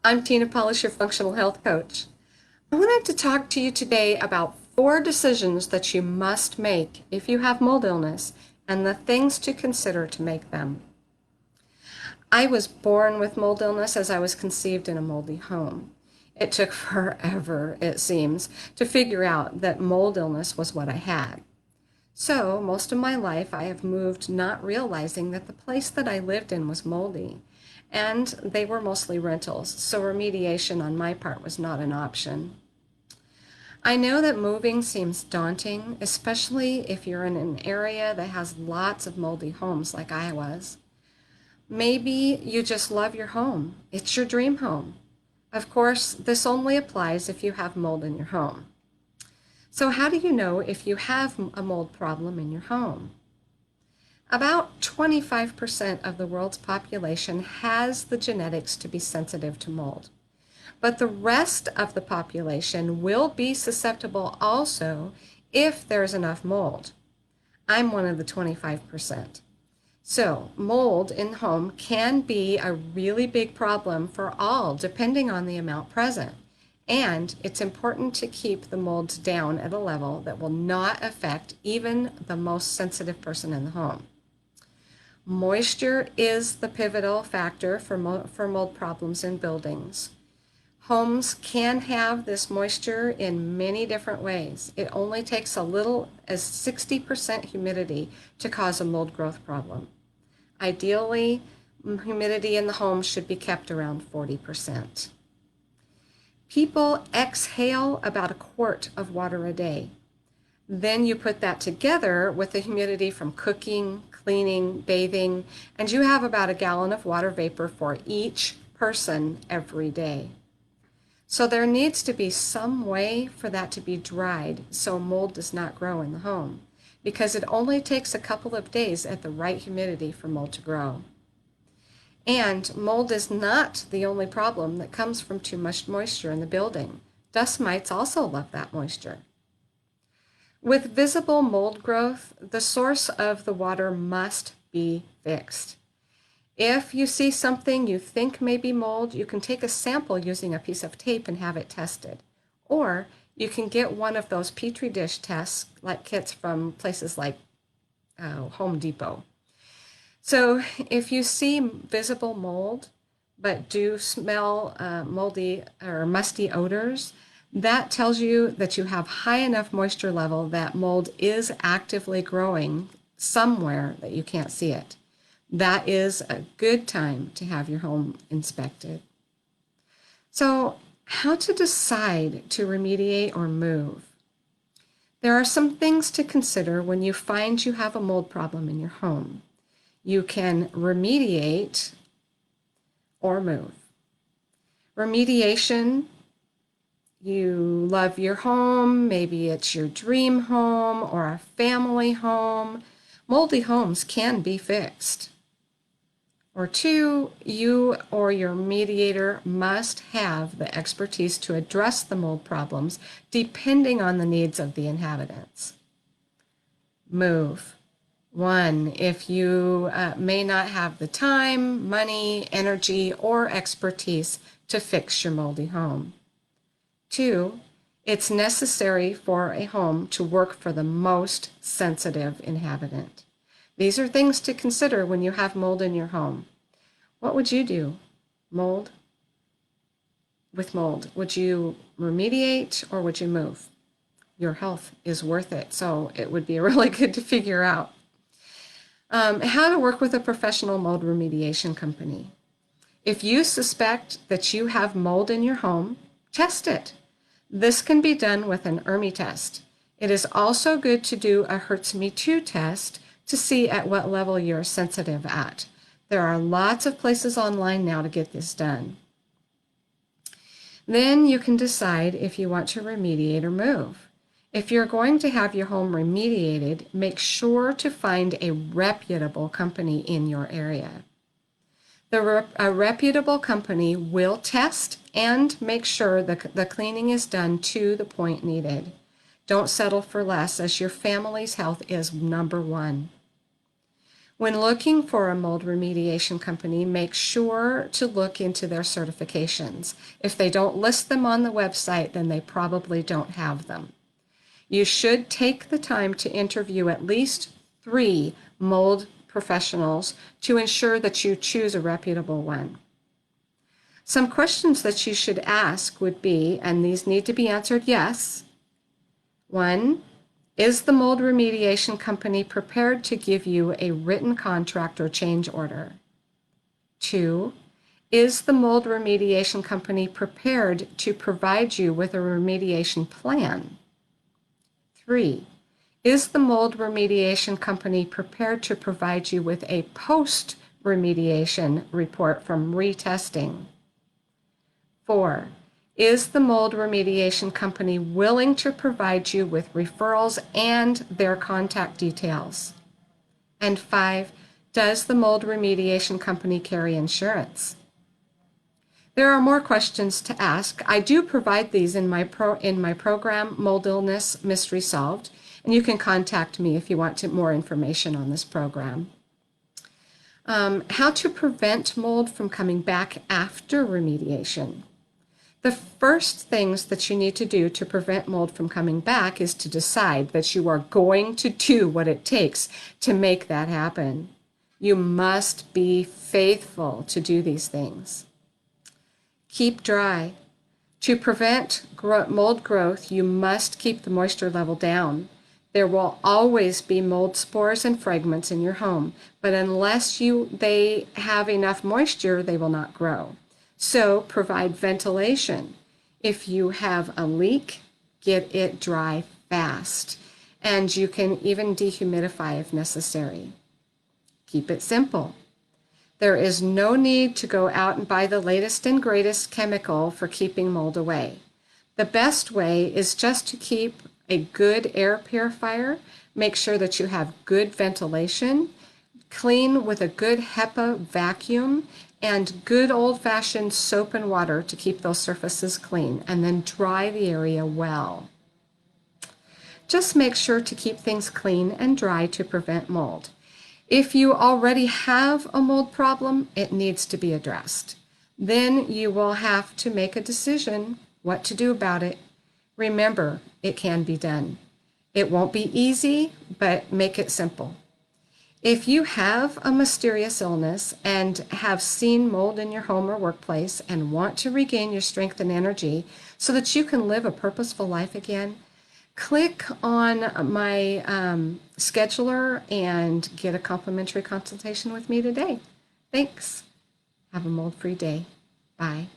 I'm Tina Paulus, your functional health coach. I wanted to talk to you today about 4 decisions that you must make if you have mold illness and the things to consider to make them. I was born with mold illness as I was conceived in a moldy home. It took forever, it seems, to figure out that mold illness was what I had. So, most of my life I have moved not realizing that the place that I lived in was moldy, and they were mostly rentals, so remediation on my part was not an option. I know that moving seems daunting, especially if you're in an area that has lots of moldy homes like I was. Maybe you just love your home. It's your dream home. Of course, this only applies if you have mold in your home. So how do you know if you have a mold problem in your home? About 25% of the world's population has the genetics to be sensitive to mold, but the rest of the population will be susceptible also if there's enough mold. I'm one of the 25%. So mold in the home can be a really big problem for all, depending on the amount present. And it's important to keep the molds down at a level that will not affect even the most sensitive person in the home. Moisture is the pivotal factor for mold problems in buildings. Homes can have this moisture in many different ways. It only takes a little as 60% humidity to cause a mold growth problem. Ideally, humidity in the home should be kept around 40%. People exhale about a quart of water a day. Then you put that together with the humidity from cooking, cleaning, bathing, and you have about a gallon of water vapor for each person every day. So there needs to be some way for that to be dried so mold does not grow in the home, because it only takes a couple of days at the right humidity for mold to grow. And mold is not the only problem that comes from too much moisture in the building. Dust mites also love that moisture. With visible mold growth, the source of the water must be fixed. If you see something you think may be mold, you can take a sample using a piece of tape and have it tested. Or you can get one of those Petri dish tests like kits from places like Home Depot. So if you see visible mold, but do smell moldy or musty odors, that tells you that you have high enough moisture level that mold is actively growing somewhere that you can't see it. That is a good time to have your home inspected. So, how to decide to remediate or move? There are some things to consider when you find you have a mold problem in your home. You can remediate or move. Remediation, you love your home, maybe it's your dream home or a family home. Moldy homes can be fixed. Or 2, you or your mediator must have the expertise to address the mold problems depending on the needs of the inhabitants. Move. 1, if you may not have the time, money, energy, or expertise to fix your moldy home. 2, it's necessary for a home to work for the most sensitive inhabitant. These are things to consider when you have mold in your home. What would you do? With mold, would you remediate or would you move? Your health is worth it, so it would be really good to figure out. How to work with a professional mold remediation company. If you suspect that you have mold in your home, test it. This can be done with an ERMI test. It is also good to do a Hurts Me Too test to see at what level you're sensitive at. There are lots of places online now to get this done. Then you can decide if you want to remediate or move. If you're going to have your home remediated, make sure to find a reputable company in your area. A reputable company will test and make sure the cleaning is done to the point needed. Don't settle for less, as your family's health is number one. When looking for a mold remediation company, make sure to look into their certifications. If they don't list them on the website, then they probably don't have them. You should take the time to interview at least 3 mold professionals to ensure that you choose a reputable one. Some questions that you should ask would be, and these need to be answered yes. 1, is the mold remediation company prepared to give you a written contract or change order? 2, is the mold remediation company prepared to provide you with a remediation plan? 3, is the mold remediation company prepared to provide you with a post-remediation report from retesting? 4, is the mold remediation company willing to provide you with referrals and their contact details? And 5, does the mold remediation company carry insurance? There are more questions to ask. I do provide these in my program, Mold Illness Mystery Solved, and you can contact me if you want more information on this program. How to prevent mold from coming back after remediation. The first things that you need to do to prevent mold from coming back is to decide that you are going to do what it takes to make that happen. You must be faithful to do these things. Keep dry. To prevent mold growth, you must keep the moisture level down. There will always be mold spores and fragments in your home, but unless they have enough moisture, they will not grow. So provide ventilation. If you have a leak, get it dry fast. And you can even dehumidify if necessary. Keep it simple. There is no need to go out and buy the latest and greatest chemical for keeping mold away. The best way is just to keep a good air purifier. Make sure that you have good ventilation. Clean with a good HEPA vacuum and good old-fashioned soap and water to keep those surfaces clean, and then dry the area well. Just make sure to keep things clean and dry to prevent mold. If you already have a mold problem, it needs to be addressed. Then you will have to make a decision what to do about it. Remember, it can be done. It won't be easy, but make it simple. If you have a mysterious illness and have seen mold in your home or workplace and want to regain your strength and energy so that you can live a purposeful life again, click on my scheduler and get a complimentary consultation with me today. Thanks. Have a mold-free day. Bye.